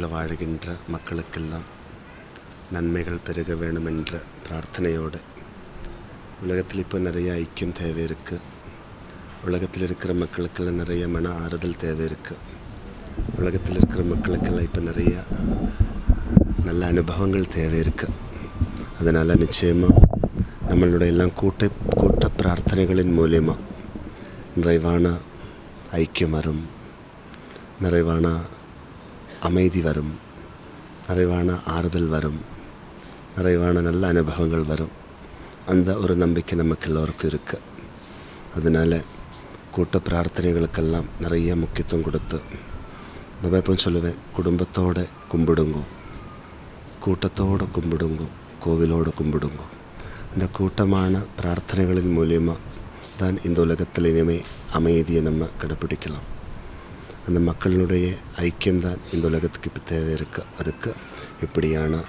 உலகத்தில் வாழுகின்ற மக்களுக்கெல்லாம் நன்மைகள் பெருக வேணும் என்ற பிரார்த்தனையோடு உலகத்தில் இப்போ நிறைய ஐக்கியம் தேவை இருக்குது. உலகத்தில் இருக்கிற மக்களுக்கெல்லாம் நிறைய மன ஆறுதல் தேவை இருக்குது. உலகத்தில் இருக்கிற மக்களுக்கெல்லாம் இப்போ நிறைய நல்ல அனுபவங்கள் தேவை இருக்குது. அதனால் நிச்சயமாக நம்மளுடைய எல்லாம் கூட்ட பிரார்த்தனைகளின் மூலியமாக நிறைவான ஐக்கியம் வரும், நிறைவான அமைதி வரும், நிறைவான ஆறுதல் வரும், நிறைவான நல்ல அனுபவங்கள் வரும். அந்த ஒரு நம்பிக்கை நமக்கு எல்லோருக்கும் இருக்குது. அதனால் கூட்ட பிரார்த்தனைகளுக்கெல்லாம் நிறைய முக்கியத்துவம் கொடுத்து நான் எப்போ சொல்லுவேன், குடும்பத்தோடு கும்பிடுங்கோ, கூட்டத்தோடு கும்பிடுங்கோ, கோவிலோடு கும்பிடுங்கோ. அந்த கூட்டமான பிரார்த்தனைகளின் மூலியமாக தான் இந்த உலகத்தில் இனிமேல் அமைதியை நம்ம கடைப்பிடிக்கலாம். அந்த மக்களினுடைய ஐக்கியம்தான் இந்த உலகத்துக்கு இப்போ தேவை இருக்குது. அதுக்கு இப்படியான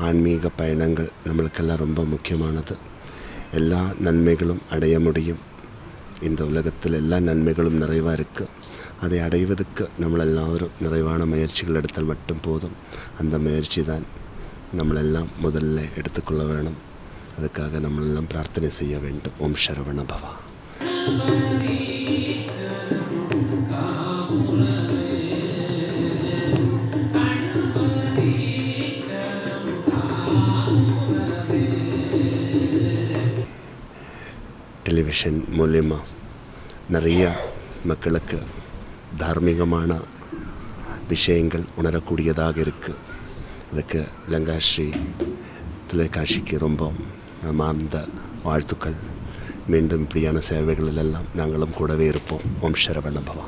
ஆன்மீக பயணங்கள் நம்மளுக்கெல்லாம் ரொம்ப முக்கியமானது. எல்லா நன்மைகளும் அடைய முடியும். இந்த உலகத்தில் எல்லா நன்மைகளும் நிறைவாக இருக்குது. அதை அடைவதற்கு நம்மளெல்லாரும் நிறைவான முயற்சிகள் எடுத்தால் மட்டும் போதும். அந்த முயற்சி தான் நம்மளெல்லாம் முதல்ல எடுத்துக்கொள்ள வேணும். அதுக்காக நம்மளெல்லாம் பிரார்த்தனை செய்ய வேண்டும். ஓம் சரவண பவா. டெலிவிஷன் மூலயமா நிறைய மக்களுக்கு தார்மீகமான விஷயங்கள் உணரக்கூடியதாக இருக்குது. அதுக்கு லங்காஸ்ரீ தொலைக்காட்சிக்கு ரொம்ப மனமார்ந்த வாழ்த்துக்கள். மீண்டும் இப்படியான சேவைகளிலெல்லாம் நாங்களும் கூடவே இருப்போம். ஓம் சரவண பவா.